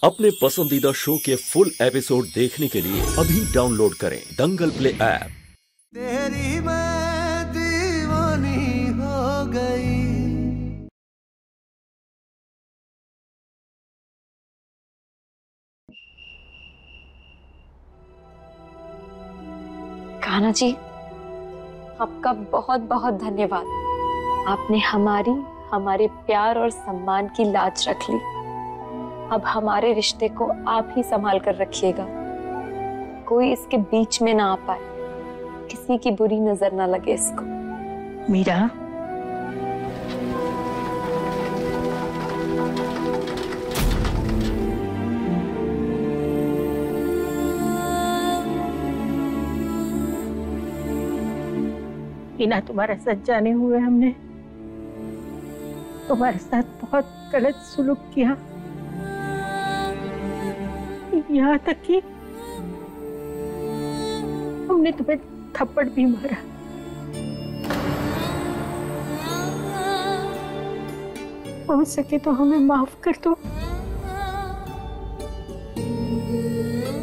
अपने पसंदीदा शो के फुल एपिसोड देखने के लिए अभी डाउनलोड करें दंगल प्ले ऐप। तेरी मैं दीवानी हो गई। कान्हा जी, आपका बहुत बहुत धन्यवाद। आपने हमारे प्यार और सम्मान की लाज रख ली। अब हमारे रिश्ते को आप ही संभाल कर रखिएगा। कोई इसके बीच में ना आ पाए, किसी की बुरी नजर ना लगे इसको। मीरा, बिना तुम्हारा सच जाने हुए हमने तुम्हारे साथ बहुत गलत सुलूक किया, यहाँ तक कि हमने तुम्हें थप्पड़ भी मारा। हो सके तो हमें माफ कर दो।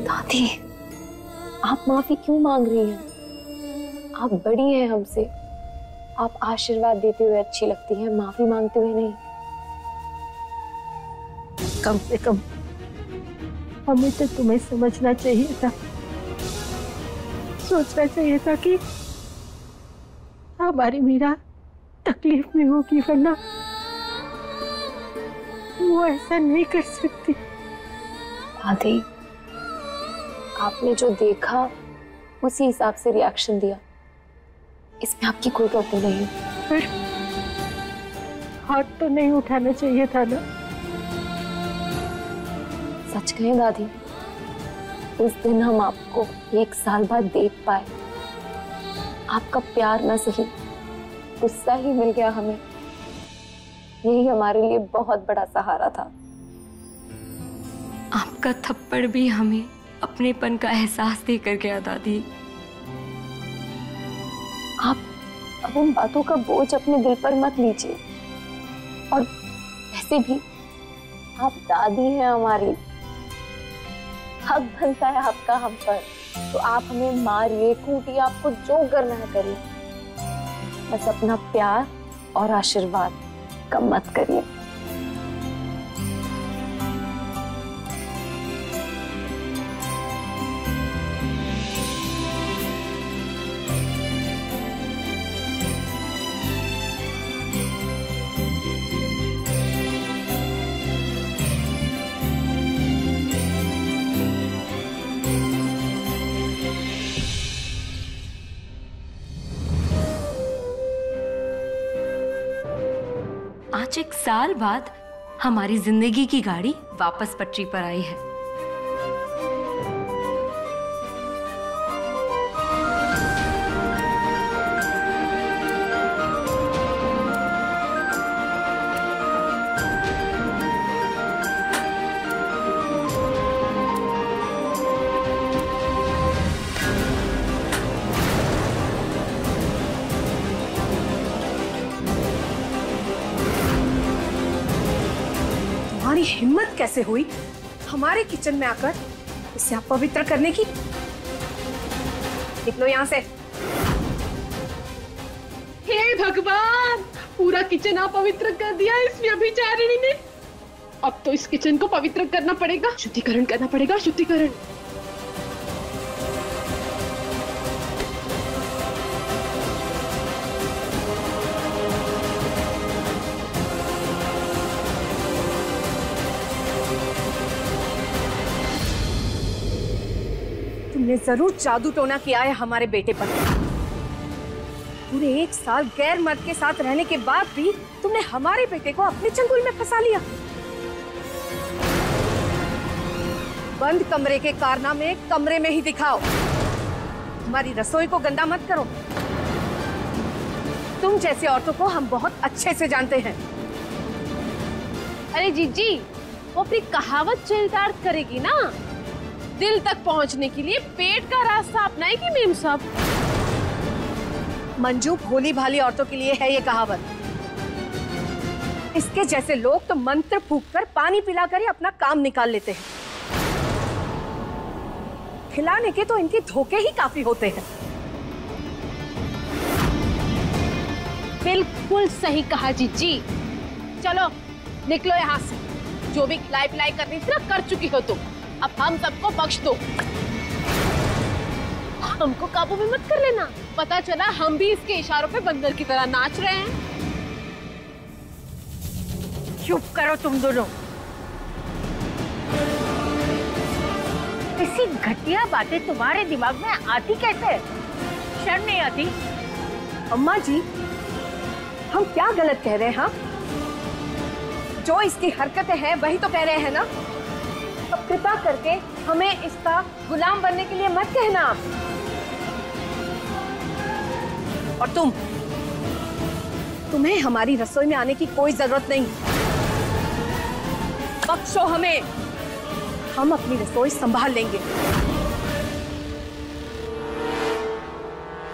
दादी, आप माफी क्यों मांग रही हैं? आप बड़ी हैं हमसे, आप आशीर्वाद देते हुए अच्छी लगती हैं, माफी मांगते हुए नहीं। कम से कम हमें तो तुम्हें समझना चाहिए था, सोचना चाहिए था कि हमारी मीरा तकलीफ में होगी, वरना वो ऐसा नहीं कर सकती। दादी, आपने जो देखा उसी हिसाब से रिएक्शन दिया, इसमें आपकी कोई गलती नहीं। फिर हाथ तो नहीं उठाना चाहिए था ना? सच कहें दादी, उस दिन हम आपको 1 साल बाद देख पाए। आपका प्यार ना सही, गुस्सा ही मिल गया हमें। यही हमारे लिए बहुत बड़ा सहारा था। आपका थप्पड़ भी हमें अपनेपन का एहसास देकर गया दादी। आप अब उन बातों का बोझ अपने दिल पर मत लीजिए। और वैसे भी आप दादी हैं हमारी, हक बनता है आपका हम पर। तो आप हमें मारिए, कूटिए, आपको जो करना है करिए, बस अपना प्यार और आशीर्वाद कम मत करिए। आज 1 साल बाद हमारी जिंदगी की गाड़ी वापस पटरी पर आई है। तुम्हारी हिम्मत कैसे हुई हमारे किचन में आकर इसे अपवित्र करने की? निकलो यहाँ से। हे भगवान, पूरा किचन अपवित्र कर दिया इस व्यभिचारिणी ने। अब तो इस किचन को पवित्र करना पड़ेगा, शुद्धिकरण करना पड़ेगा, शुद्धिकरण। तुमने जरूर जादू टोना किया है हमारे बेटे पर। पूरे 1 साल गैर मर्द के साथ रहने के बाद भी तुमने हमारे बेटे को अपने चंगुल में फंसा लिया। बंद कमरे के कारनामे कमरे में ही दिखाओ। हमारी रसोई को गंदा मत करो। तुम जैसी औरतों को हम बहुत अच्छे से जानते हैं। अरे जीजी, वो अपनी कहावत चरितार्थ करेगी ना। दिल तक पहुंचने के लिए पेट का रास्ता अपनाएगी मेम साहब। मंजू, भोली भाली औरतों के लिए है ये कहावत। इसके जैसे लोग तो मंत्र फूंक कर पानी पिलाकर ही अपना काम निकाल लेते हैं। खिलाने के तो इनके धोखे ही काफी होते हैं। बिल्कुल सही कहा जीजी। चलो निकलो यहाँ से। जो भी खिलाई पिलाई करनी थी ना कर चुकी हो तुम। अब हम सबको बख्श दो। हमको काबू में मत कर लेना। पता चला हम भी इसके इशारों पे बंदर की तरह नाच रहे हैं। चुप करो तुम दोनों। ऐसी घटिया बातें तुम्हारे दिमाग में आती कैसे? शर्म नहीं आती? अम्मा जी, हम क्या गलत कह रहे हैं? हाँ, जो इसकी हरकतें हैं वही तो कह रहे हैं ना। अब कृपा करके हमें इसका गुलाम बनने के लिए मत कहना आप। और तुम्हें हमारी रसोई में आने की कोई जरूरत नहीं। बख्शो हमें, हम अपनी रसोई संभाल लेंगे।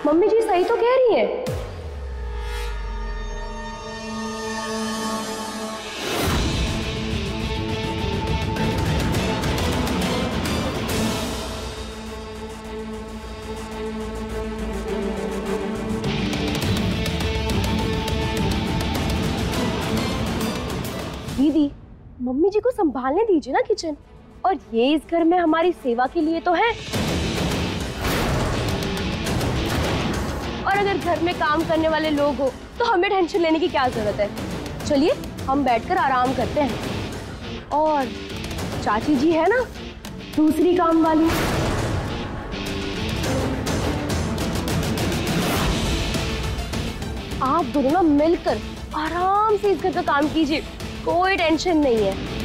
मम्मी जी सही तो कह रही है। दीदी, मम्मी जी को संभालने दीजिए ना किचन। और ये इस घर में हमारी सेवा के लिए तो है। और अगर घर में काम करने वाले लोग हो तो हमें टेंशन लेने की क्या जरूरत है। चलिए हम बैठकर आराम करते हैं। और चाची जी है ना दूसरी काम वाली, आप दोनों ना मिलकर आराम से इस घर का काम कीजिए। कोई टेंशन नहीं है।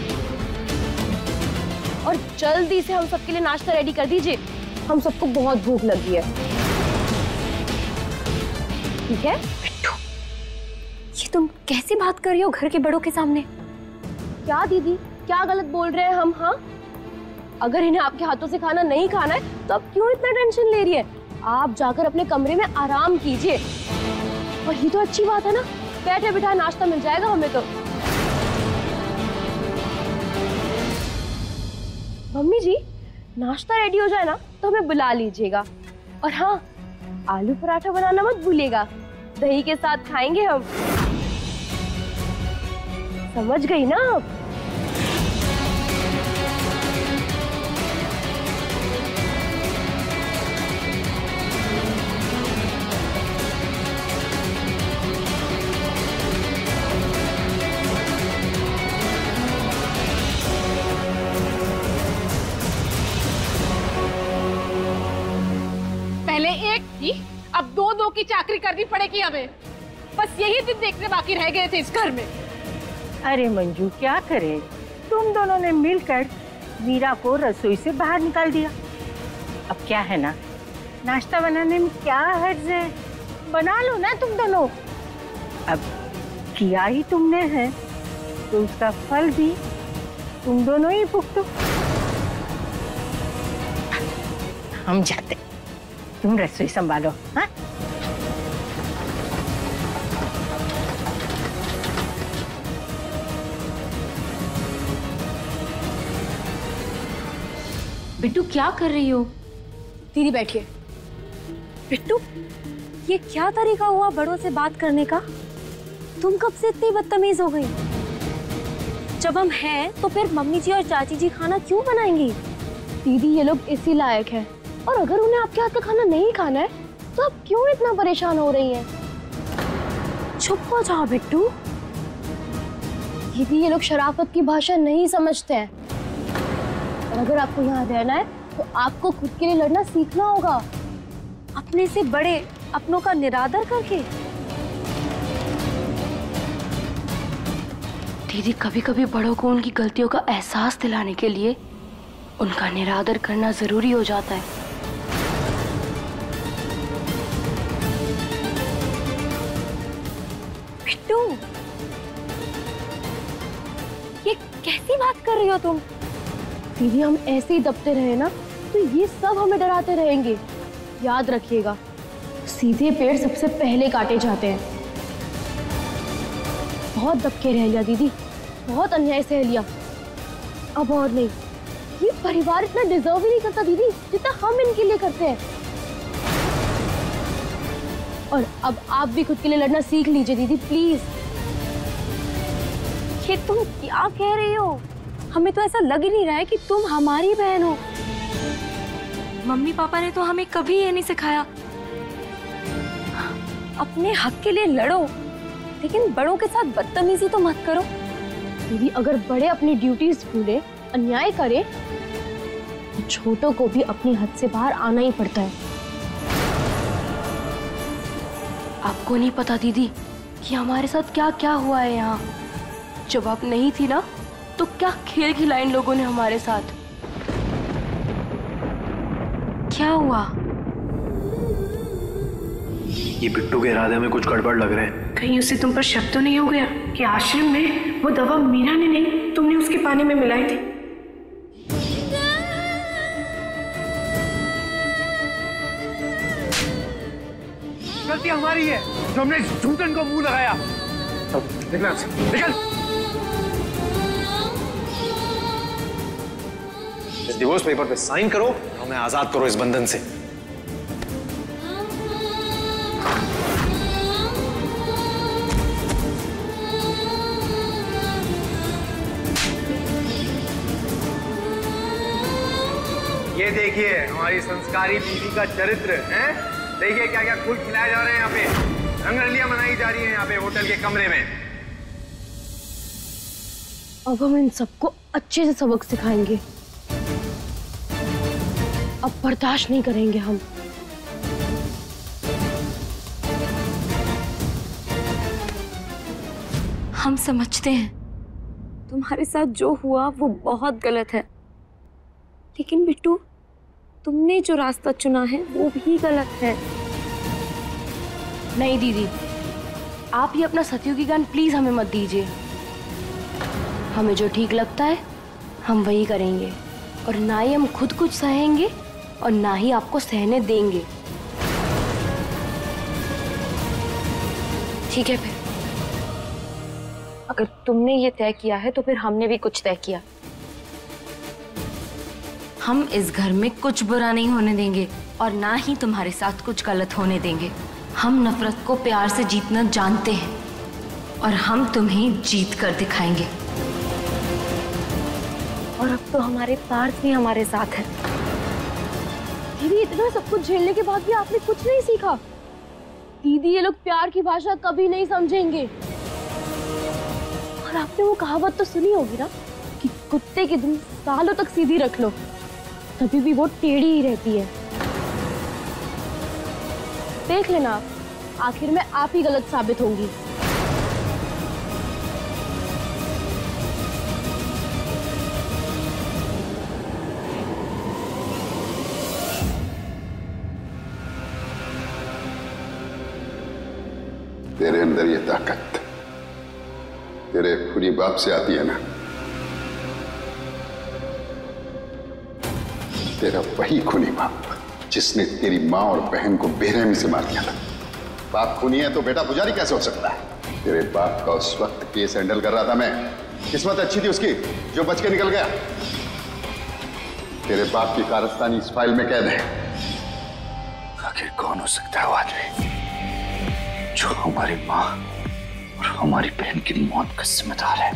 और जल्दी से हम सबके लिए नाश्ता रेडी कर दीजिए। हम सबको बहुत भूख लगी है। ठीक है? ये तुम कैसी बात कर रही हो घर के बड़ों के सामने? क्या दीदी, क्या गलत बोल रहे हैं हम? हाँ, अगर इन्हें आपके हाथों से खाना नहीं खाना है तो अब क्यों इतना टेंशन ले रही है? आप जाकर अपने कमरे में आराम कीजिए। और ये तो अच्छी बात है ना, बैठे बिठाए नाश्ता मिल जाएगा हमें तो। मम्मी जी, नाश्ता रेडी हो जाए ना तो हमें बुला लीजिएगा। और हाँ, आलू पराठा बनाना मत भूलिएगा। दही के साथ खाएंगे हम। समझ गई ना आप? पहले एक थी, अब दो की चाकरी करनी पड़ेगी हमें। बस यही दिन देखने बाकी रह गए थे इस घर में। अरे मंजू, क्या करे, तुम दोनों ने मिलकर मीरा को रसोई से बाहर निकाल दिया। अब क्या है ना, नाश्ता बनाने में क्या हर्ज है, बना लो ना तुम दोनों। अब किया ही तुमने है तो उसका फल भी तुम दोनों ही भुगतो। हम जाते, तुम रसोई संभालो। हाँ, बिट्टू क्या कर रही हो? दीदी बैठिए। बिट्टू, ये क्या तरीका हुआ बड़ों से बात करने का? तुम कब से इतनी बदतमीज हो गई? जब हम हैं तो फिर मम्मी जी और चाची जी खाना क्यों बनाएंगी? दीदी, ये लोग इसी लायक हैं। और अगर उन्हें आपके हाथ का खाना नहीं खाना है तो आप क्यों इतना परेशान हो रही हैं? चुप हो जाओ बिट्टू। दीदी, ये लोग शराफत की भाषा नहीं समझते हैं। और अगर आपको यहाँ रहना है तो आपको खुद के लिए लड़ना सीखना होगा, अपने से बड़े अपनों का निरादर करके। दीदी, कभी कभी बड़ों को उनकी गलतियों का एहसास दिलाने के लिए उनका निरादर करना जरूरी हो जाता है। बिट्टू, ये कैसी बात कर रही हो तुम? दीदी, हम ऐसे ही दबते रहे ना तो ये सब हमें डराते रहेंगे। याद रखिएगा, सीधे पेड़ सबसे पहले काटे जाते हैं। बहुत दबके रह लिया दीदी, बहुत अन्याय सह लिया। अब और नहीं, ये परिवार इतना डिजर्व ही नहीं करता दीदी जितना हम इनके लिए करते हैं। और अब आप भी खुद के लिए लड़ना सीख लीजिए दीदी, प्लीज। ये तुम क्या कह रही हो? हमें तो ऐसा लग ही नहीं रहा है कि तुम हमारी बहन हो। मम्मी पापा ने तो हमें कभी ये नहीं सिखाया। अपने हक के लिए लड़ो, लेकिन बड़ों के साथ बदतमीजी तो मत करो। दीदी, अगर बड़े अपनी ड्यूटीज भूले, अन्याय करे, तो छोटों को भी अपनी हद से बाहर आना ही पड़ता है। आपको नहीं पता दीदी कि हमारे साथ क्या क्या हुआ है यहाँ। जब आप नहीं थी ना, तो क्या खेल खिलाए इन लोगों ने हमारे साथ। क्या हुआ? ये बिट्टू के इरादे में कुछ गड़बड़ लग रहा है। कहीं उसे तुम पर शक तो नहीं हो गया कि आश्रम में वो दवा मीरा ने नहीं, तुमने उसके पानी में मिलाई थी? गलती हमारी है जो हमने इस झूठन को मुंह लगाया। निकल निकल। इस डिवोर्स पेपर पे साइन करो और हमें आजाद करो इस बंधन से। ये देखिए हमारी संस्कारी बीवी का चरित्र है। देखिए क्या क्या फूल खिलाए जा रहे हैं यहाँ पे, रंगरलियां मनाई जा रही हैं यहाँ पे होटल के कमरे में। अब हम इन सबको अच्छे से सबक सिखाएंगे। अब बर्दाश्त नहीं करेंगे हम। हम समझते हैं तुम्हारे साथ जो हुआ वो बहुत गलत है, लेकिन बिट्टू, तुमने जो रास्ता चुना है वो भी गलत है। नहीं दीदी, आप ये अपना सतयुगी ज्ञान प्लीज हमें मत दीजिए। हमें जो ठीक लगता है हम वही करेंगे, और ना ही हम खुद कुछ सहेंगे और ना ही आपको सहने देंगे। ठीक है? फिर अगर तुमने ये तय किया है तो फिर हमने भी कुछ तय किया। हम इस घर में कुछ बुरा नहीं होने देंगे और ना ही तुम्हारे साथ कुछ गलत होने देंगे। हम नफरत को प्यार से जीतना जानते हैं और हम तुम्हें जीत कर दिखाएंगे। और अब तो हमारे पार्थ भी हमारे साथ है। दीदी, इतना सब कुछ झेलने के बाद भी आपने कुछ नहीं सीखा। दीदी, ये लोग प्यार की भाषा कभी नहीं समझेंगे। और आपने वो कहावत तो सुनी होगी ना कि कुत्ते की दुम सालों तक सीधी रख लो, तभी भी वो टेढ़ी ही रहती है। देख लेना, आखिर में आप ही गलत साबित होंगी। तेरे अंदर ये ताकत तेरे खूनी बाप से आती है ना। तेरा वही खूनी बाप जिसने तेरी माँ और बहन को बेरहमी से मार दिया था। बाप खूनी है तो बेटा पुजारी कैसे हो सकता है? तेरे बाप का उस वक्त केस हैंडल कर रहा था मैं। किस्मत अच्छी थी उसकी जो बच के निकल गया। तेरे बाप की कारस्तानी इस फाइल में कैद है। आखिर कौन हो सकता है वो आदमी जो हमारी माँ और हमारी बहन की मौत का जिम्मेदार है?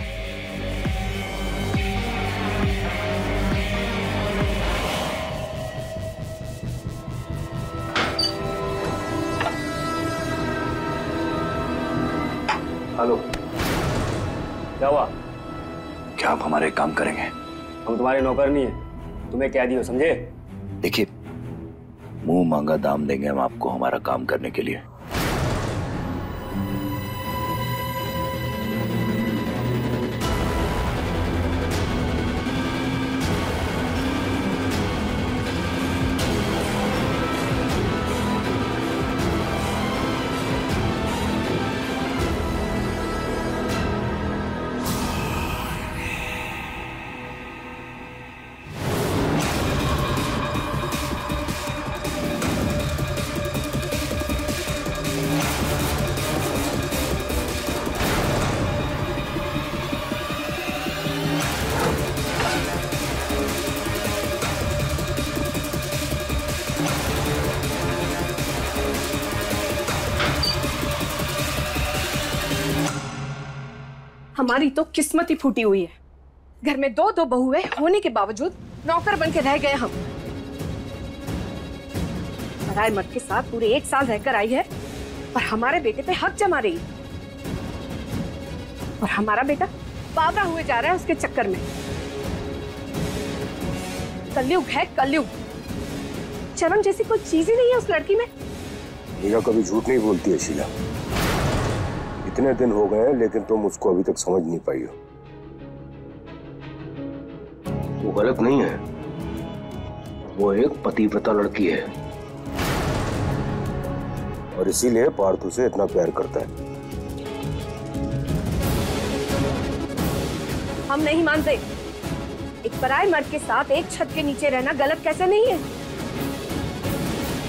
हेलो, क्या हुआ? क्या आप हमारे काम करेंगे? हम तुम्हारे नौकर नहीं है, तुम्हें कैदी हो, समझे? देखिए, मुंह मांगा दाम देंगे हम आपको हमारा काम करने के लिए। हमारी तो किस्मत ही फूटी हुई है। घर में दो दो बहुएं होने के बावजूद नौकर बन के रह गए हम। पराए मर्द के साथ पूरे 1 साल रहकर आई है और हमारे बेटे पे हक जमा रही है। और हमारा बेटा बावरा हुए जा रहा है उसके चक्कर में। कलयुग है कलयुग। शर्म जैसी कोई चीज ही नहीं है उस लड़की में। मीरा कभी झूठ नहीं बोलती है शीला। इतने दिन हो गए हैं लेकिन तुम उसको अभी तक समझ नहीं पाई हो। वो गलत नहीं है, वो एक पतिव्रता लड़की है और इसीलिए पार्थू से इतना प्यार करता है। हम नहीं मानते। एक पराए मर्द के साथ एक छत के नीचे रहना गलत कैसे नहीं है?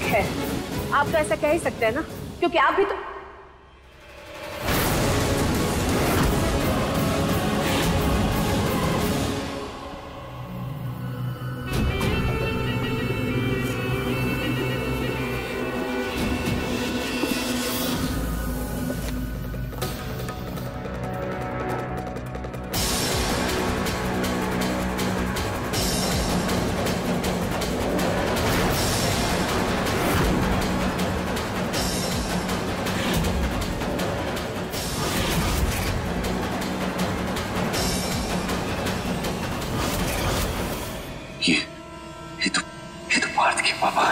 खैर, आप तो ऐसा कह ही सकते हैं ना, क्योंकि आप भी तो ये तो पार्थ के पापा।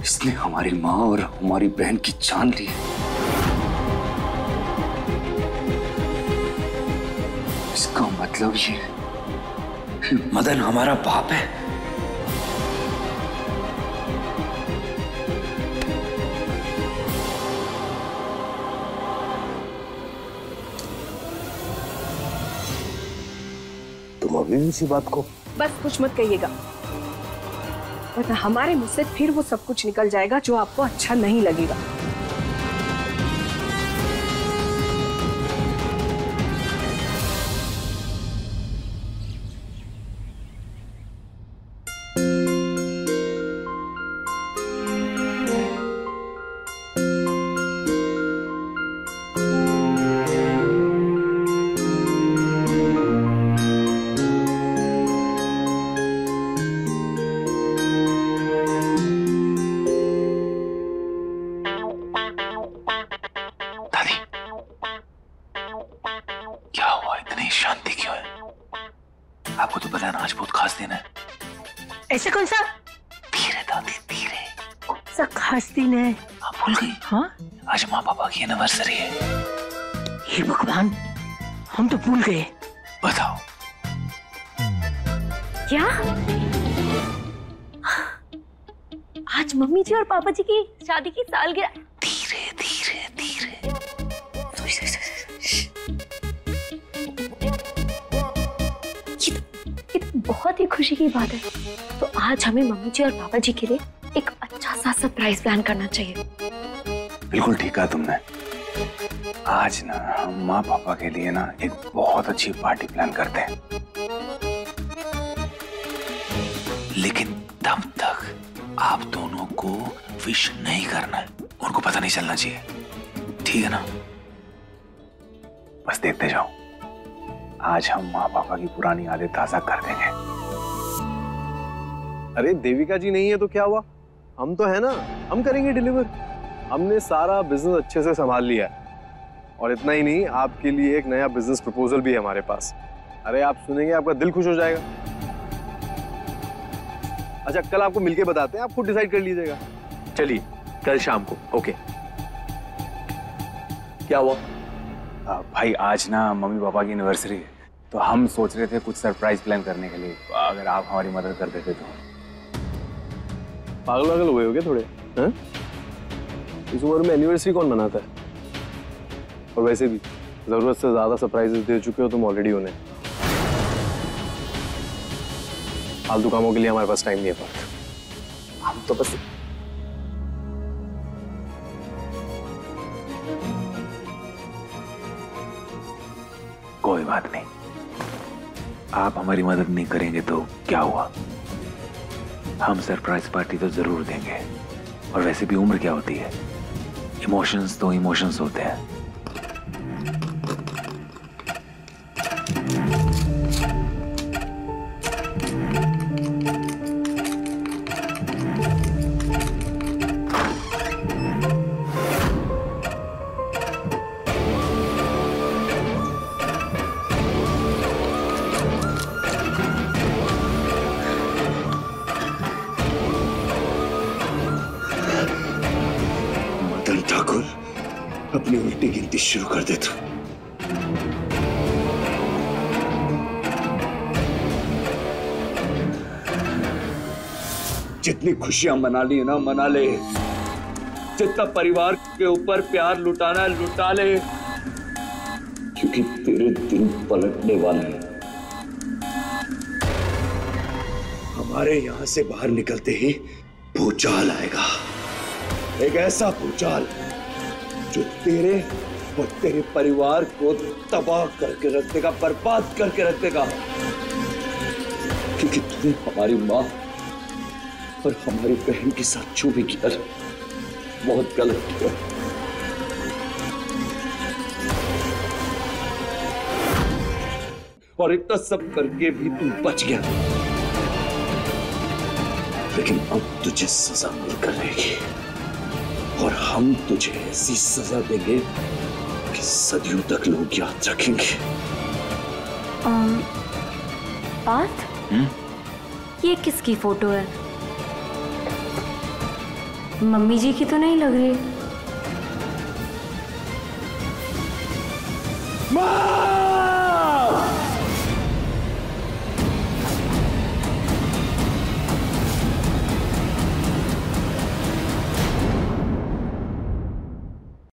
इसने हमारी माँ और हमारी बहन की जान ली है। इसका मतलब ये मदन हमारा बाप है। तुम अभी भी इसी बात को बस कुछ मत कहिएगा, वरना हमारे मुंह से फिर वो सब कुछ निकल जाएगा जो आपको अच्छा नहीं लगेगा। शांति क्यों है? आपको तो पता है ना आज बहुत खास दिन है। ऐसे कौन सा? धीरे दादी धीरे। कौन सा खास दिन है? आप भूल गई? हाँ, आज माँ पापा की एनिवर्सरी है। हे भगवान, हम तो भूल गए। बताओ क्या? आज मम्मी जी और पापा जी की शादी की सालगिरह। धीरे धीरे धीरे। ये तो बहुत ही खुशी की बात है। तो आज हमें मम्मी जी और पापा जी के लिए एक अच्छा सा सरप्राइज प्लान करना चाहिए। बिल्कुल ठीक कहा तुमने। आज ना हम माँ पापा के लिए ना एक बहुत अच्छी पार्टी प्लान करते हैं, लेकिन तब तक आप दोनों को विश नहीं करना है, उनको पता नहीं चलना चाहिए, ठीक है ना? बस देखते जाओ, आज हम माँ पापा की पुरानी यादें ताजा कर देंगे। अरे देविका जी नहीं है तो क्या हुआ, हम तो है ना, हम करेंगे डिलीवर। हमने सारा बिजनेस अच्छे से संभाल लिया है, और इतना ही नहीं, आपके लिए एक नया बिजनेस प्रपोजल भी है हमारे पास। अरे आप सुनेंगे आपका दिल खुश हो जाएगा। अच्छा कल आपको मिलके बताते हैं, आप खुद डिसाइड कर लीजिएगा। चलिए कल शाम को। ओके। क्या हुआ? भाई आज ना मम्मी पापा की एनिवर्सरी है, तो हम सोच रहे थे कुछ सरप्राइज प्लान करने के लिए, अगर आप हमारी मदद कर देते तो। पागल वागल हुए हो क्या थोड़े? हैं? इस उम्र में एनिवर्सरी कौन मनाता है? और वैसे भी जरूरत से ज्यादा सरप्राइजेस दे चुके हो तुम ऑलरेडी उन्हें। फालतू कामों के लिए हमारे पास टाइम नहीं है पार्थ। हम तो बस कोई बात नहीं, आप हमारी मदद नहीं करेंगे तो क्या हुआ, हम सरप्राइज पार्टी तो जरूर देंगे। और वैसे भी उम्र क्या होती है, इमोशंस तो इमोशंस होते हैं, शुरू कर दे तू। जितनी खुशियां मना ली ना मना ले, जितना परिवार के ऊपर प्यार लुटाना है लुटा ले, क्योंकि तेरे दिन पलटने वाले हैं। हमारे यहां से बाहर निकलते ही भूचाल आएगा, एक ऐसा भूचाल जो तेरे और तेरे परिवार को तबाह करके रख देगा, बर्बाद करके रख देगा, क्योंकि तूने हमारी मां और हमारी बहन के साथ जो भी किया बहुत गलत किया। और इतना सब करके भी तू बच गया, लेकिन अब तुझे सजा मिलकर रहेगी और हम तुझे ऐसी सजा देंगे कि सदियों तक लोग याद रखेंगे। पार्थ, ये किसकी फोटो है? मम्मी जी की तो नहीं लग रही। माँ!